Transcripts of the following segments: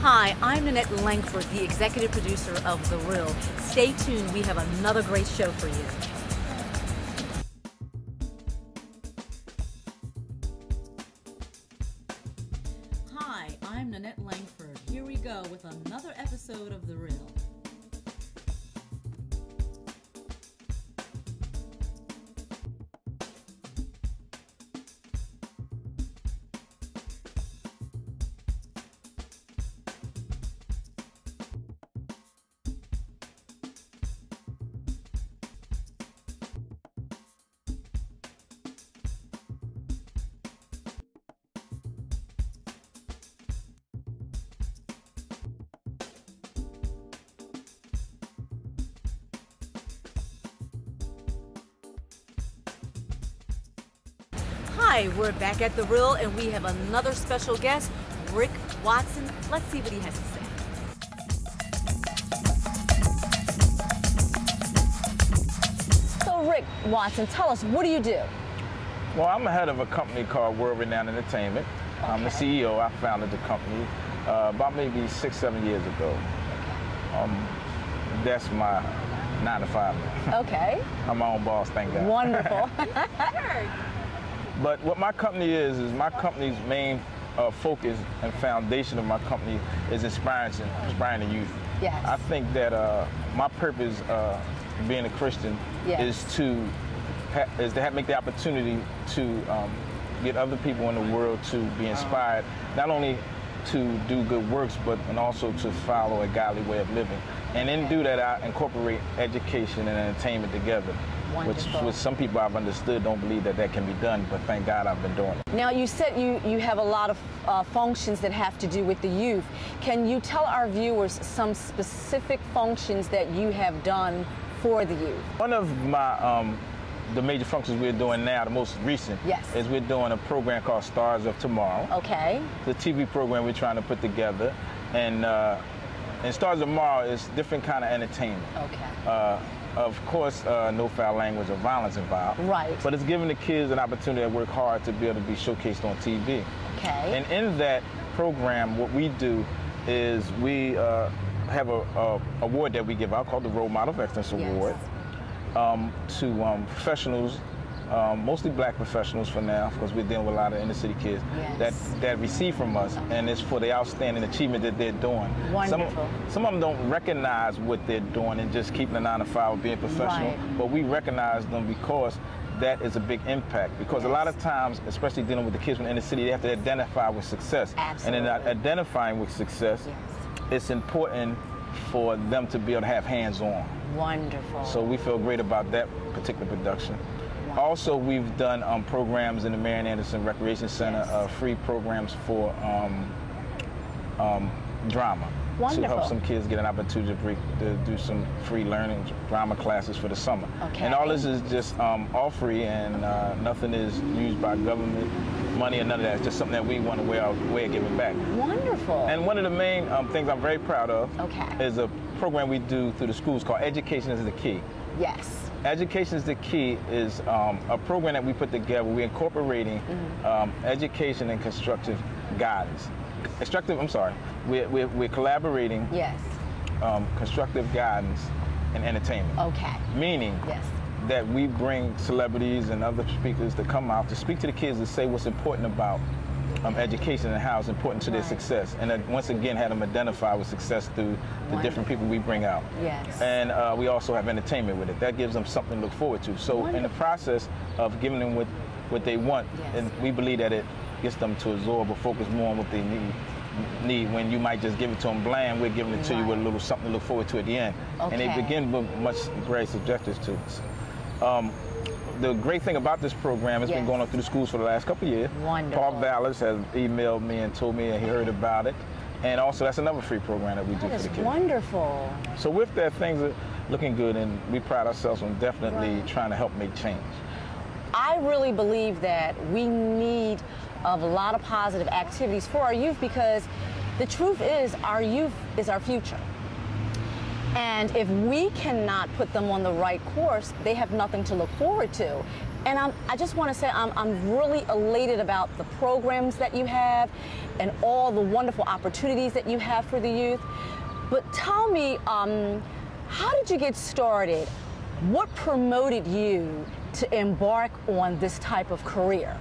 Hi, I'm Nanette Lankford, the executive producer of The Real. Stay tuned, we have another great show for you. Hi, I'm Nanette Lankford. Here we go with another episode of The Real. Hi, we're back at The Real and we have another special guest, Rick Watson. Let's see what he has to say. So Rick Watson, tell us, what do you do? Well, I'm the head of a company called World Renowned Entertainment. Okay. I'm the CEO. I founded the company about maybe 6-7 years ago. That's my 9 to 5. Okay. I'm my own boss, thank God. Wonderful. But what my company is my company's main focus and foundation of my company is inspiring the youth. Yes. I think that my purpose, being a Christian, yes, is to make the opportunity to get other people in the world to be inspired, not only to do good works, but also to follow a godly way of living. And in do that, I incorporate education and entertainment together. Which some people I've understood don't believe that can be done, but thank God I've been doing it. Now, you said you have a lot of functions that have to do with the youth. Can you tell our viewers some specific functions that you have done for the youth? One of my the major functions we're doing now, the most recent, yes, is we're doing a program called Stars of Tomorrow. Okay. The TV program we're trying to put together, and Stars of Tomorrow is different kind of entertainment. Okay. Of course, no foul language or violence involved. Right. But it's giving the kids an opportunity to work hard to be able to be showcased on TV. Okay. And in that program, what we do is we have a award that we give out called the Role Model of Excellence Award to professionals, mostly black professionals for now, because we're dealing with a lot of inner city kids, yes, that receive from us, and it's for the outstanding achievement that they're doing. Wonderful. Some of them don't recognize what they're doing and just keeping the 9 to 5 or being professional, right, but we recognize them because that is a big impact. Because yes, a lot of times, especially dealing with the kids from the inner city, they have to identify with success. Absolutely. And in identifying with success, yes, it's important for them to be able to have hands-on. Wonderful. So we feel great about that particular production. Also, we've done programs in the Marian Anderson Recreation Center, yes, free programs for drama. Wonderful. To help some kids get an opportunity to do some free learning drama classes for the summer. Okay. And all this is just all free, and nothing is used by government money or none of that. It's just something that we want to way of giving back. Wonderful. And one of the main things I'm very proud of, okay, is a program we do through the schools called Education is the Key. Yes. Education is the Key is a program that we put together. We're incorporating education and constructive guidance. We're collaborating, yes, constructive guidance and entertainment. Okay. Meaning, yes, that we bring celebrities and other speakers to come out to speak to the kids and say what's important about education and how it's important to their success. And once again, have them identify with success through the different people we bring out. Yes. And we also have entertainment with it. That gives them something to look forward to. So in the process of giving them what they want, yes, and we believe that it gets them to absorb or focus more on what they need when you might just give it to them bland, we're giving it to you with a little something to look forward to at the end. Okay. And they begin with much greater objectives to us. The great thing about this program, it's been going on through the schools for the last couple of years. Wonderful. Paul Vallis has emailed me and told me that he heard about it. And also, that's another free program that we do for the kids. Wonderful. So with that, things are looking good, and we pride ourselves on definitely trying to help make change. I really believe that we need a lot of positive activities for our youth, because the truth is our youth is our future. And if we cannot put them on the right course, they have nothing to look forward to. And I just want to say I'm really elated about the programs that you have and all the wonderful opportunities that you have for the youth. But tell me, how did you get started? What promoted you to embark on this type of career?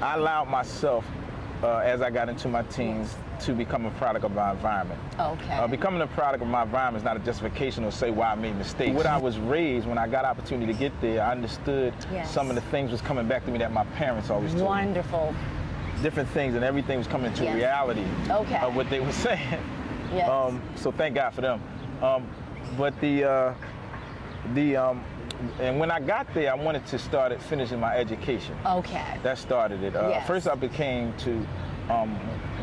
I allowed myself, as I got into my teens, to become a product of my environment. Okay. Becoming a product of my environment is not a justification or say why I made mistakes. When I was raised, when I got opportunity to get there, I understood some of the things was coming back to me that my parents always told me. Wonderful. Different things, and everything was coming to reality of what they were saying. Yes. So thank God for them. But and when I got there, I wanted to start finishing my education. Okay. That started it. First, I became to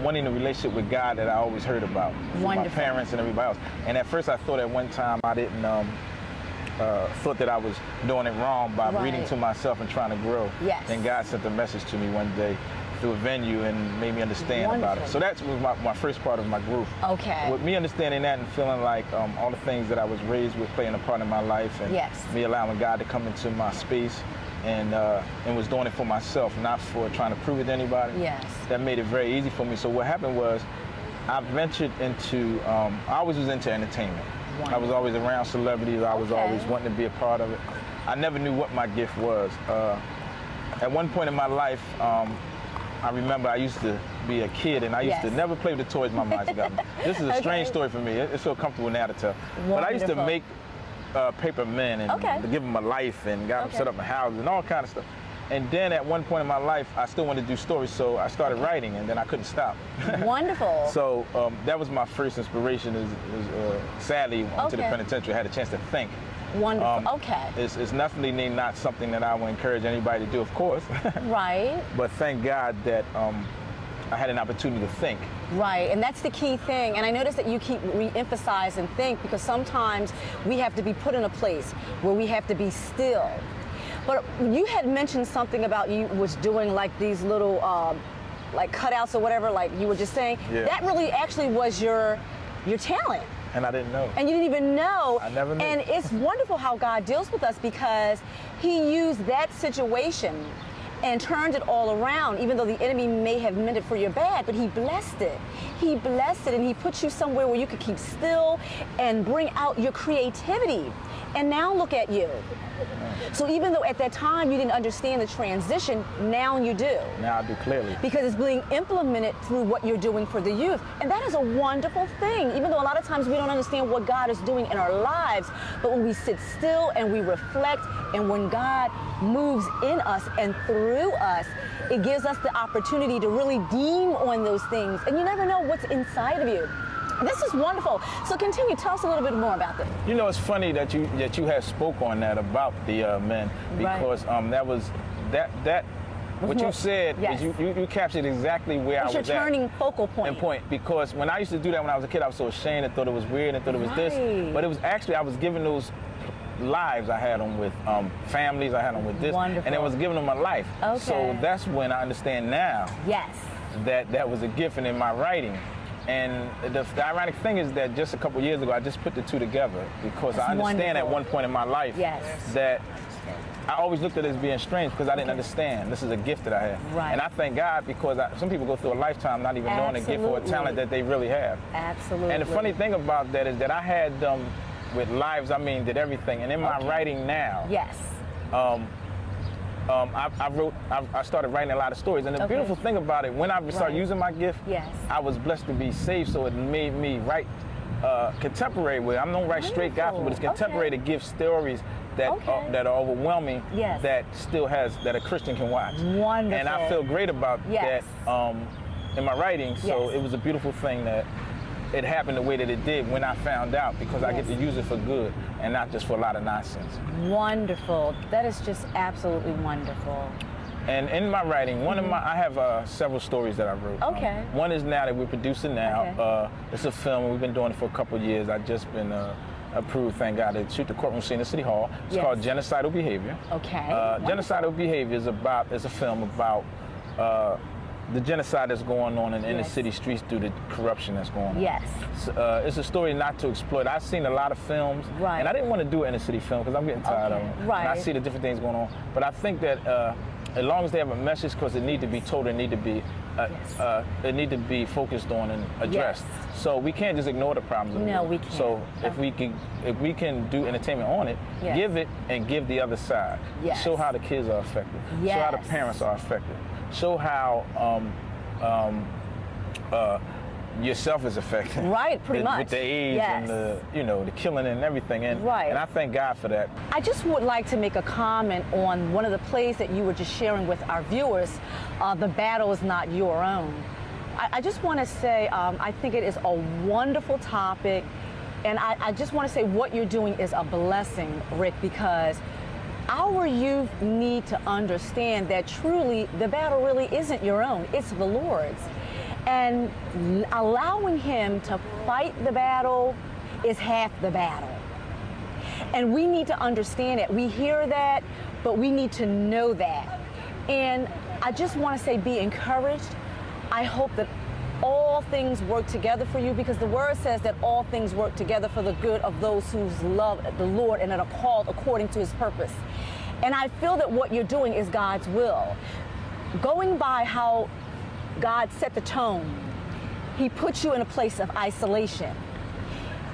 wanting a relationship with God that I always heard about from my parents and everybody else. And at first, I thought at one time I didn't thought that I was doing it wrong by reading to myself and trying to grow. Yes. And God sent a message to me one day through a venue and made me understand about it. So that was my first part of my growth. Okay. With me understanding that and feeling like all the things that I was raised with playing a part in my life, and me allowing God to come into my space and was doing it for myself, not for trying to prove it to anybody. Yes. That made it very easy for me. So what happened was I ventured into, I always was into entertainment. I was always around celebrities. I was always wanting to be a part of it. I never knew what my gift was. At one point in my life, I remember I used to be a kid and I used to never play with the toys my mom used to got me. This is a strange story for me. It's so comfortable now to tell. Wonderful. But I used to make paper men and give them a life and got them set up in houses and all kind of stuff. And then at one point in my life, I still wanted to do stories, so I started writing, and then I couldn't stop. Wonderful. So that was my first inspiration. Sadly, went to the penitentiary, I had a chance to think. Wonderful. It's definitely not something that I would encourage anybody to do, of course. Right. But thank God that I had an opportunity to think. Right, and that's the key thing. And I notice that you keep re-emphasize and think, because sometimes we have to be put in a place where we have to be still. But you had mentioned something about you was doing like these little like cutouts or whatever, like you were just saying. Yeah. That really actually was your talent. And I didn't know. And you didn't even know. I never knew. And it's wonderful how God deals with us, because he used that situation and turned it all around, even though the enemy may have meant it for your bad, but he blessed it. He blessed it, and he put you somewhere where you could keep still and bring out your creativity. And now look at you. So even though at that time you didn't understand the transition, now you do. Now I do clearly. Because it's being implemented through what you're doing for the youth. And that is a wonderful thing, even though a lot of times we don't understand what God is doing in our lives. But when we sit still and we reflect, and when God moves in us and through us, it gives us the opportunity to really deem on those things. And you never know what's inside of you. This is wonderful. So continue. Tell us a little bit more about this. You know, it's funny that you had spoke on that about the men, because that was what you said is you captured exactly where I was at. What's your turning focal point? Because when I used to do that when I was a kid, I was so ashamed. I thought it was weird. I thought it was this, but it was actually I was giving those lives I had them with, families I had them with this, and it was giving them a life. Okay. So that's when I understand now. Yes. That was a gift in my writing. And the ironic thing is that just a couple years ago, I just put the two together, because I understand at one point in my life that I always looked at it as being strange, because I didn't understand. This is a gift that I have. Right. And I thank God, because some people go through a lifetime not even knowing a gift or a talent that they really have. Absolutely. And the funny thing about that is that I had with lives, I mean, did everything. And in my writing now, I started writing a lot of stories, and the beautiful thing about it, when I started using my gift, I was blessed to be saved, so it made me write contemporary with. I don't write straight gospel, but it's contemporary to give stories that that are overwhelming, that still that a Christian can watch. Wonderful. And I feel great about that in my writing. So it was a beautiful thing that it happened the way that it did when I found out, because I get to use it for good and not just for a lot of nonsense. Wonderful. That is just absolutely wonderful. And in my writing, I have several stories that I wrote. Okay. One is now that we're producing now. It's a film. We've been doing it for a couple of years. I've just been approved, thank God, to shoot the courtroom scene in City Hall. It's called Genocidal Behavior. Okay. Genocidal Behavior is a film about the genocide that's going on in inner Yes. city streets due to corruption that's going on. Yes. It's a story not to exploit. I've seen a lot of films, Right. and I didn't want to do an inner city film because I'm getting tired Okay, of them. right. And I see the different things going on. But I think that as long as they have a message, because it need to be told, it need to be focused on and addressed. Yes. So we can't just ignore the problems. of the No, world. we can't. So if we can do entertainment on it, Yes. give it and give the other side. Yes. Show how the kids are affected. Show how the Yes. parents are affected. Show how yourself is affected. Right, pretty much. With the AIDS Yes. and the killing and everything. And, Right. and I thank God for that. I just would like to make a comment on one of the plays that you were just sharing with our viewers, The Battle Is Not Your Own. I just want to say I think it is a wonderful topic, and I just want to say what you're doing is a blessing, Rick, because our youth need to understand that truly the battle really isn't your own, it's the Lord's. And allowing him to fight the battle is half the battle. And we need to understand it. We hear that, but we need to know that. And I just want to say be encouraged. I hope that all things work together for you, because the word says that all things work together for the good of those who love the Lord and that are called according to his purpose. And I feel that what you're doing is God's will. Going by how God set the tone, he put you in a place of isolation.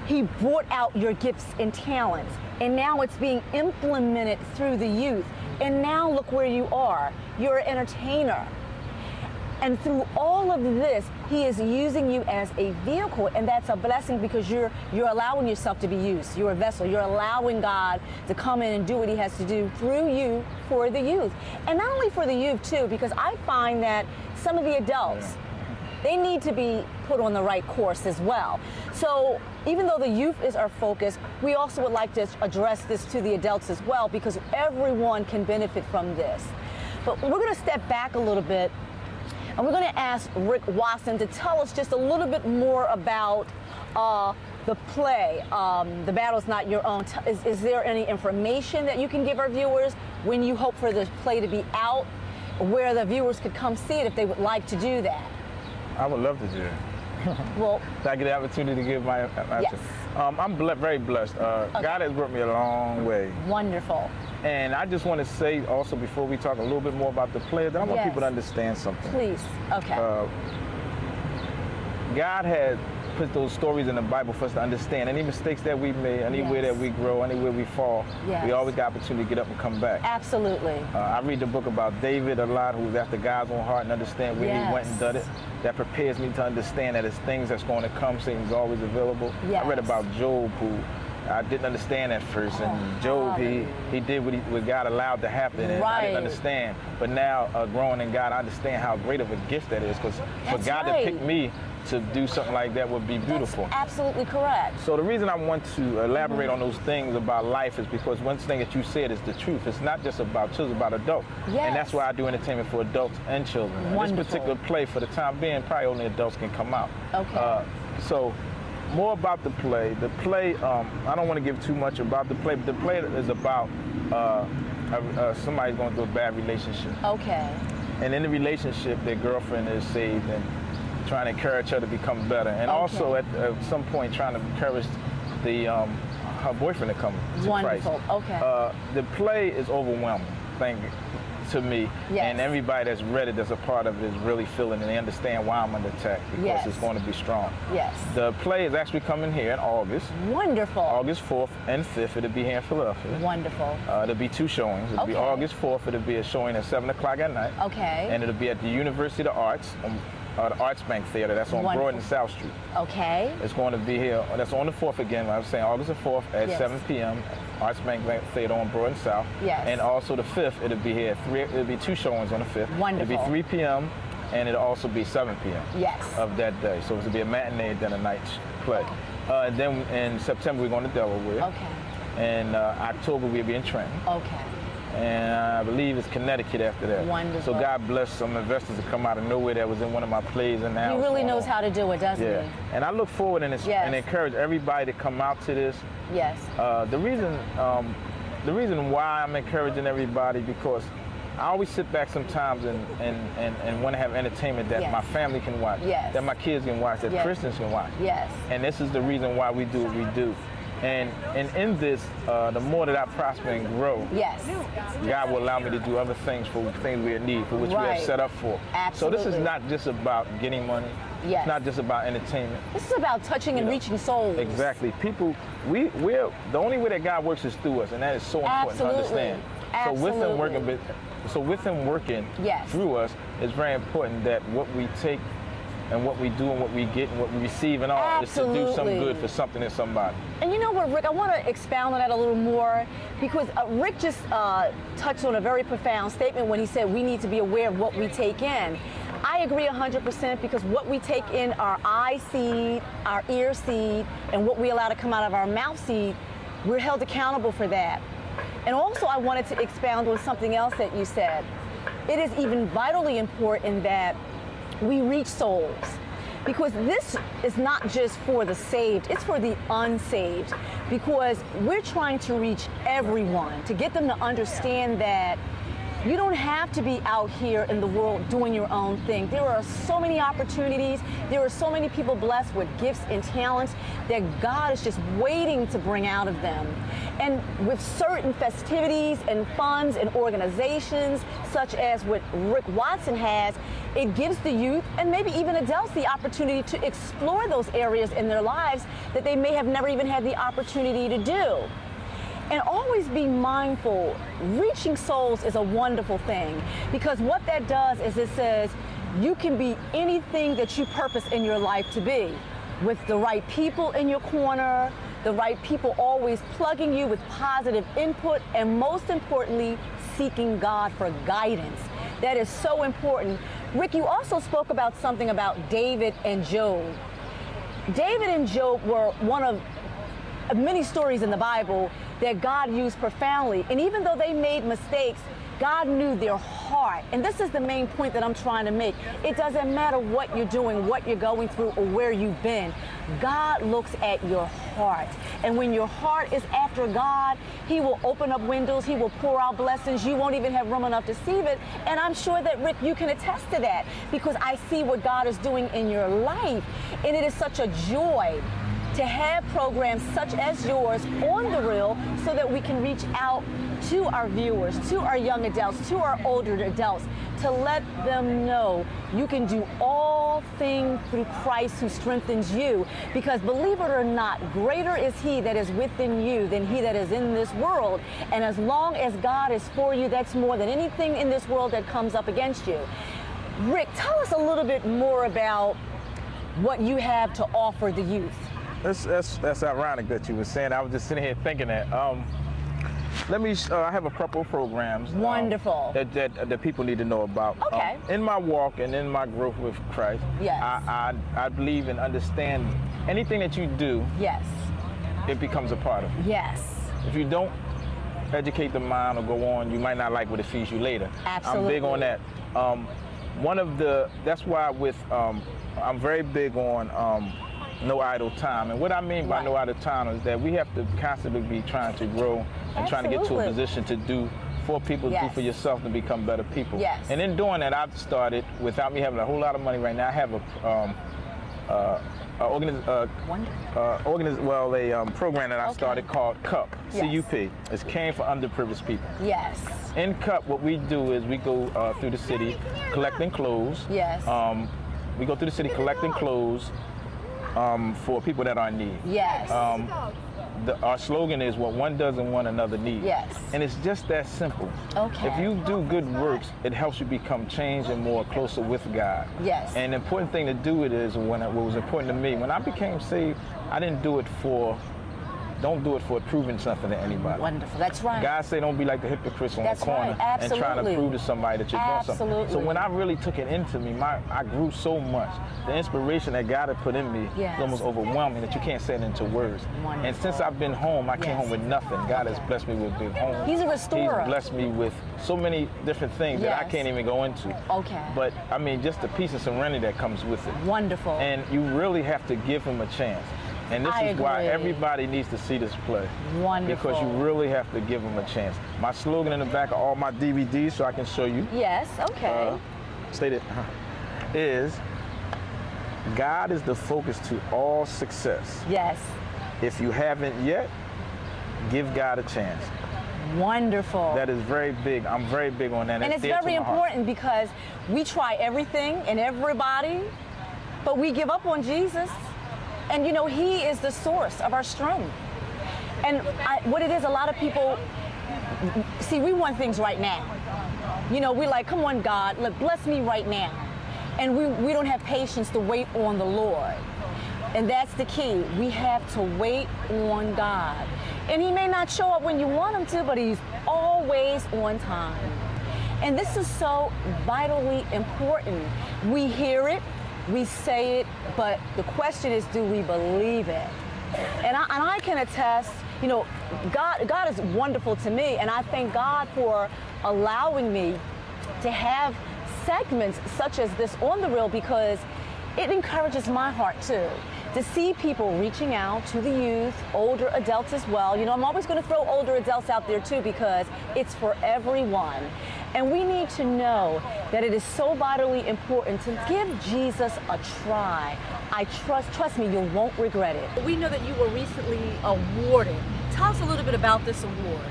He brought out your gifts and talents, and now it's being implemented through the youth. And now look where you are. You're an entertainer. And through all of this, he is using you as a vehicle, and that's a blessing because you're allowing yourself to be used. You're a vessel. You're allowing God to come in and do what he has to do through you for the youth. And not only for the youth, too, because I find that some of the adults, they need to be put on the right course as well. So even though the youth is our focus, we also would like to address this to the adults as well, because everyone can benefit from this. But we're going to step back a little bit, and we're going to ask Rick Watson to tell us just a little bit more about the play, The Battle's Not Your Own. Is there any information that you can give our viewers when you hope for the play to be out, where the viewers could come see it if they would like to do that? I would love to do it. Well, I get the opportunity to give my answer. Yes. I'm very blessed. God has brought me a long way. wonderful. And I just want to say also, before we talk a little bit more about the play, that I want Yes. people to understand something. Please. Okay. God had put those stories in the Bible for us to understand. Any mistakes that we made, anywhere Yes. that we grow, anywhere we fall, Yes. we always got opportunity to get up and come back. Absolutely. I read the book about David a lot, who was after God's own heart, and understand where he went and done it. That prepares me to understand that it's things that's going to come. Satan's always available. Yes. I read about Job, who I didn't understand at first, and Job, he did what God allowed to happen, and I didn't understand. But now, growing in God, I understand how great of a gift that is, because for That's God right. to pick me to do something like that would be beautiful. That's absolutely correct. So the reason I want to elaborate on those things about life is because one thing that you said is the truth. It's not just about children, it's about adults. Yes. And that's why I do entertainment for adults and children. And Wonderful. this particular play, for the time being, probably only adults can come out. Okay. So more about the play. The play, I don't want to give too much about the play, but the play is about somebody's going through a bad relationship. Okay. And in the relationship, their girlfriend is saved and trying to encourage her to become better. And also at some point trying to encourage her boyfriend to come to Wonderful. Christ. Okay. The play is overwhelming, to me. Yes. And everybody that's read it, that's a part of it, is really feeling it, and they understand why I'm under attack, because Yes. it's going to be strong. Yes. The play is actually coming here in August. Wonderful. August 4th and 5th, it'll be here in Philadelphia. Wonderful. There'll be two showings. It'll be Okay. August 4th, it'll be a showing at 7 o'clock at night. Okay. And it'll be at the University of the Arts, the Arts Bank Theater, that's on Wonderful. Broad and South Street. Okay. It's going to be here, that's on the 4th again, I was saying August the 4th at Yes. 7 p.m. Arts Bank Theater on Broad and South. Yes. And also the 5th, it'll be here, it'll be two showings on the 5th. Wonderful. It'll be 3 p.m. and it'll also be 7 p.m. Yes. of that day. So it'll be a matinee then a night play. Then in September, we're going to Delaware. Okay. In October, we'll be in Trenton. Okay. And I believe it's Connecticut after that. Wonderful. So God bless some investors to come out of nowhere that was in one of my plays, and now He really knows how to do it, doesn't yeah. he? And I look forward and Yes. encourage everybody to come out to this. Yes. The reason why I'm encouraging everybody, because I always sit back sometimes and want to have entertainment that my family can watch, that my kids can watch, that Christians can watch. Yes. And this is the reason why we do what we do. And in this, the more that I prosper and grow, God will allow me to do other things for things we need, for which we have set up for. Absolutely. So this is not just about getting money. It's not just about entertainment. This is about touching and reaching souls. Exactly. People, we're the only way that God works is through us, and that is so important to understand. Absolutely. So with him working through us, it's very important that what we take and what we do and what we get and what we receive and all is to do some good for something and somebody. And you know what, Rick, I want to expound on that a little more, because Rick just touched on a very profound statement when he said we need to be aware of what we take in. I agree 100%, because what we take in, our eye seed, our ear seed, and what we allow to come out of our mouth seed, we're held accountable for that. And also I wanted to expound on something else that you said. It is even vitally important that we reach souls, because this is not just for the saved, it's for the unsaved, because we're trying to reach everyone, to get them to understand that you don't have to be out here in the world doing your own thing. There are so many opportunities. There are so many people blessed with gifts and talents that God is just waiting to bring out of them. And with certain festivities and funds and organizations, such as what Rick Watson has, it gives the youth and maybe even adults the opportunity to explore those areas in their lives that they may have never even had the opportunity to do. And always be mindful, reaching souls is a wonderful thing, because what that does is it says you can be anything that you purpose in your life to be, with the right people in your corner, the right people always plugging you with positive input, and most importantly, seeking God for guidance. That is so important. Rick, you also spoke about something about David and Job. David and Job were one of many stories in the Bible that God used profoundly. And even though they made mistakes, God knew their heart. And this is the main point that I'm trying to make. It doesn't matter what you're doing, what you're going through, or where you've been. God looks at your heart. And when your heart is after God, he will open up windows. He will pour out blessings. You won't even have room enough to receive it. And I'm sure that, Rick, you can attest to that, because I see what God is doing in your life. And it is such a joy to have programs such as yours on the reel, so that we can reach out to our viewers, to our young adults, to our older adults, to let them know you can do all things through Christ who strengthens you. Because believe it or not, greater is he that is within you than he that is in this world. And as long as God is for you, that's more than anything in this world that comes up against you. Rick, tell us a little bit more about what you have to offer the youth. That's ironic that you were saying. I was just sitting here thinking that. I have a couple of programs. Wonderful. That people need to know about. Okay. In my walk and in my growth with Christ, I believe and understand anything that you do, it becomes a part of you. Yes. If you don't educate the mind or go on, you might not like what it feeds you later. Absolutely. I'm big on that. That's why I'm very big on no idle time. And what I mean by no idle time is that we have to constantly be trying to grow and trying to get to a position to do for people, do for yourself, to become better people. Yes. And in doing that, I've started, without me having a whole lot of money right now, I have a program that I started called CUP, C-U-P. It's Caring for Underprivileged People. Yes. In CUP, what we do is we go through the city collecting clothes. Yes. We go through the city collecting clothes for people that are in need. Yes. Our slogan is what one does and one another needs. Yes. And it's just that simple. Okay. If you do good works, it helps you become changed and more closer with God. Yes. And the important thing to do it is, what was important to me, when I became saved, I didn't do it don't do it for proving something to anybody. Wonderful. That's right. God say don't be like the hypocrites on the corner and trying to prove to somebody that you're doing something. So when I really took it into me, I grew so much. The inspiration that God had put in me is almost overwhelming, that you can't say it into words. Wonderful. And since I've been home, I came home with nothing. God has blessed me with being home. He's a restorer. He's blessed me with so many different things that I can't even go into. Okay. But I mean, just the peace and serenity that comes with it. Wonderful. And you really have to give him a chance. And this is why everybody needs to see this play. Wonderful. Because you really have to give them a chance. My slogan in the back of all my DVDs, so I can show you. Yes, okay. Stated is, God is the focus to all success. Yes. If you haven't yet, give God a chance. Wonderful. That is very big. I'm very big on that. And it's very important because we try everything and everybody, but we give up on Jesus. And you know, he is the source of our strength. And what it is, a lot of people, see, we want things right now. You know, we're like, come on, God, look, bless me right now. And we don't have patience to wait on the Lord. And that's the key. We have to wait on God. And he may not show up when you want him to, but he's always on time. And this is so vitally important. We hear it, we say it, but the question is, do we believe it? And I can attest, you know, God is wonderful to me, and I thank God for allowing me to have segments such as this on the reel, because it encourages my heart too, to see people reaching out to the youth, older adults as well. You know, I'm always going to throw older adults out there too, because it's for everyone. And we need to know that it is so vitally important to give Jesus a try. I trust me, you won't regret it. We know that you were recently awarded. Tell us a little bit about this award.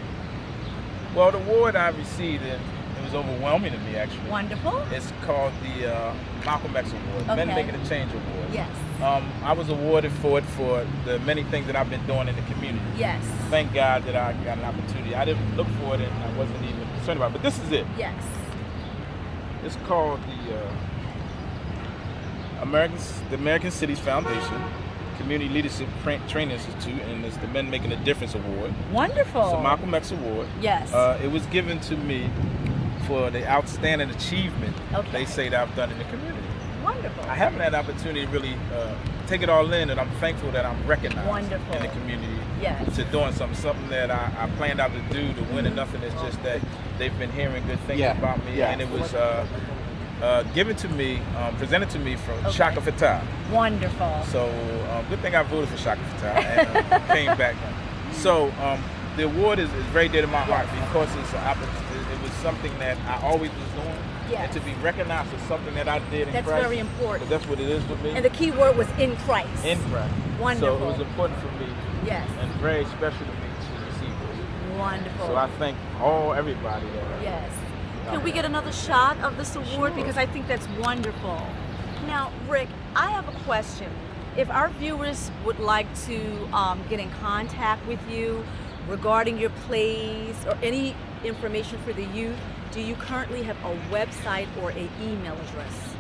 Well, the award I received, it was overwhelming to me, actually. Wonderful. It's called the Malcolm X Award, Okay. Men Making a Change Award. Yes. I was awarded for it for the many things that I've been doing in the community. Yes. Thank God that I got an opportunity. I didn't look for it, and I wasn't even concerned about it. But this is it. Yes. It's called the American Cities Foundation Community Leadership Training Institute, and it's the Men Making a Difference Award. Wonderful. It's a Malcolm X Award. Yes. It was given to me for the outstanding achievement they say that I've done in the community. Wonderful. I haven't had the opportunity to really take it all in, and I'm thankful that I'm recognized in the community to doing something that I planned out to do to win enough, and it's just that they've been hearing good things about me, and it was given to me, presented to me from Shaka Fatah. Wonderful. So good thing I voted for Shaka Fatah and came back. So the award is very dear to my heart, because it was something that I always was doing. And to be recognized for something that I did in Christ. That's very important. That's what it is for me. And the key word was in Christ. In Christ. Wonderful. So it was important for me. Yes. And very special to me to receive this. Wonderful. So I thank everybody that. Yes. Can we get another shot of this award? Sure. Because I think that's wonderful. Now, Rick, I have a question. If our viewers would like to get in contact with you regarding your plays or any information for the youth, do you currently have a website or an email address?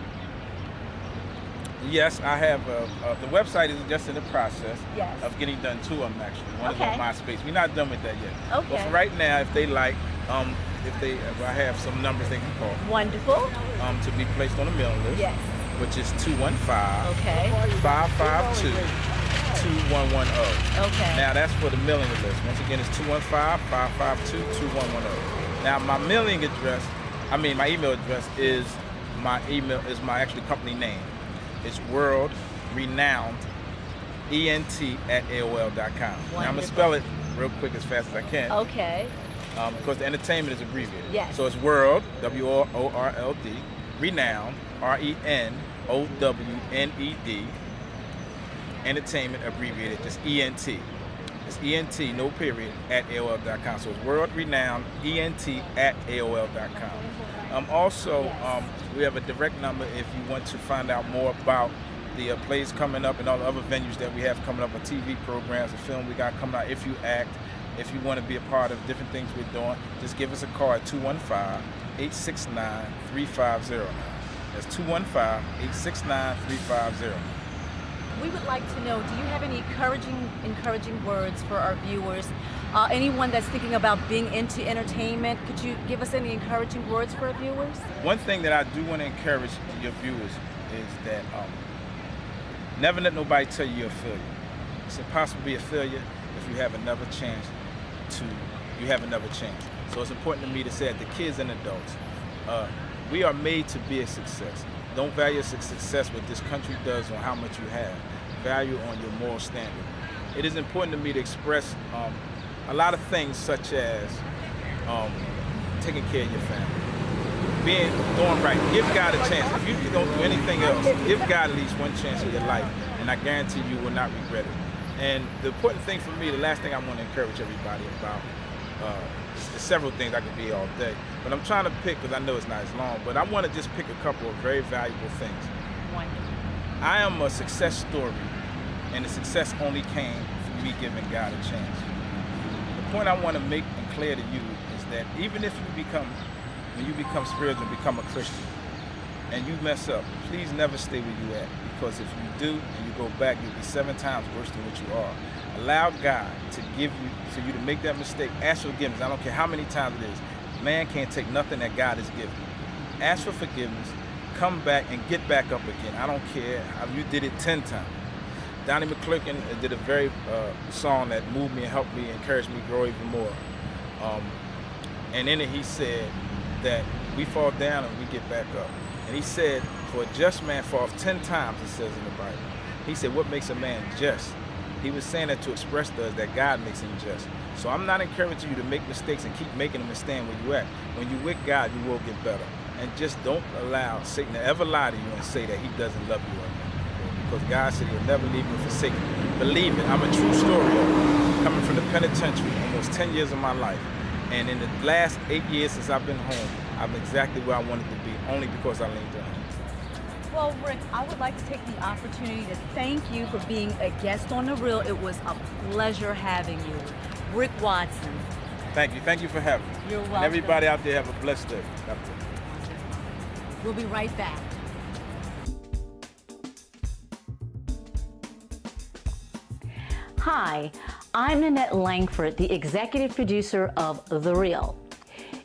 Yes, I have. The website is just in the process of getting done. Two of them, actually. One is on MySpace. We're not done with that yet. Okay. But for right now, if they like, I have some numbers they can call. Wonderful. To be placed on the mailing list. Yes. Which is 215 552 2110. Okay. Now that's for the mailing list. Once again, it's 215 552 2110. Now my mailing address, my email address is my actually company name. It's World Renowned ENT@AOL.com. Now I'm gonna spell it real quick as fast as I can. Okay. Because the entertainment is abbreviated. Yes. So it's World, WORLD, Renowned, RENOWNED, entertainment abbreviated, just ENT. It's ENT, no period, @AOL.com. So it's World Renowned ENT@AOL.com. Also, we have a direct number if you want to find out more about the plays coming up and all the other venues that we have coming up, on TV programs, the film we got coming out. If you act, if you want to be a part of different things we're doing, just give us a call at 215-869-3509. That's 215-869-3509. We would like to know, do you have any encouraging words for our viewers? Anyone that's thinking about being into entertainment, could you give us any encouraging words for our viewers? One thing that I do want to encourage your viewers is that never let nobody tell you you're a failure. It's impossible to be a failure if you have another chance So it's important to me to say that the kids and adults, we are made to be a success. Don't value success what this country does on how much you have. value on your moral standard. It is important to me to express a lot of things, such as taking care of your family, doing right. Give God a chance. If you don't do anything else, give God at least one chance in your life, and I guarantee you will not regret it. And the important thing for me, the last thing I want to encourage everybody about, there's several things I could be all day, but I'm trying to pick, because I know it's not as long, but I want to just pick a couple of very valuable things. I am a success story, and the success only came from me giving God a chance. The point I want to make and clear to you is that even if when you become spiritual and become a Christian, and you mess up, please never stay where you at, because if you do and you go back, you'll be 7 times worse than what you are. Allow God to give you, for you to make that mistake. Ask for forgiveness. I don't care how many times it is. Man can't take nothing that God has given. Ask for forgiveness, come back and get back up again. I don't care how you did it 10 times. Donnie McClurkin did a very song that moved me and helped me, encouraged me to grow even more. And in it he said that we fall down and we get back up. And he said, for a just man falleth 10 times, it says in the Bible. He said, what makes a man just? He was saying that to express to us that God makes him just. So I'm not encouraging you to make mistakes and keep making them and stand where you at. When you're with God, you will get better. And just don't allow Satan to ever lie to you and say that he doesn't love you. Because God said he'll never leave you or forsake you. Believe it, I'm a true story coming from the penitentiary almost 10 years of my life. And in the last 8 years since I've been home, I'm exactly where I wanted to be, only because I leaned on him. Well, Rick, I would like to take the opportunity to thank you for being a guest on The Real. It was a pleasure having you. Rick Watson. Thank you. Thank you for having me. You're welcome. And everybody out there have a blessed day. God bless. We'll be right back. Hi, I'm Nanette Lankford, the executive producer of The Real.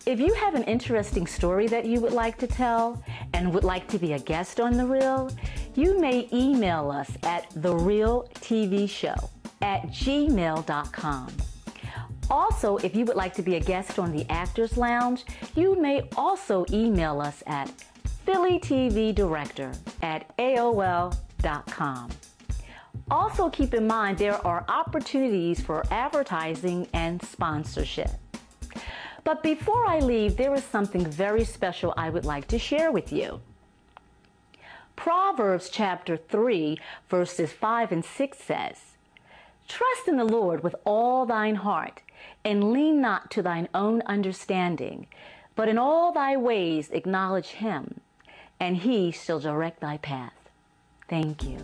If you have an interesting story that you would like to tell and would like to be a guest on The Real, you may email us at therealtvshow@gmail.com. Also, if you would like to be a guest on the Actors Lounge, you may also email us at phillytvdirector@aol.com. Also keep in mind there are opportunities for advertising and sponsorship. But before I leave, there is something very special I would like to share with you. Proverbs chapter 3, verses 5 and 6 says, "Trust in the Lord with all thine heart, and lean not to thine own understanding, but in all thy ways acknowledge him, and he shall direct thy path." Thank you.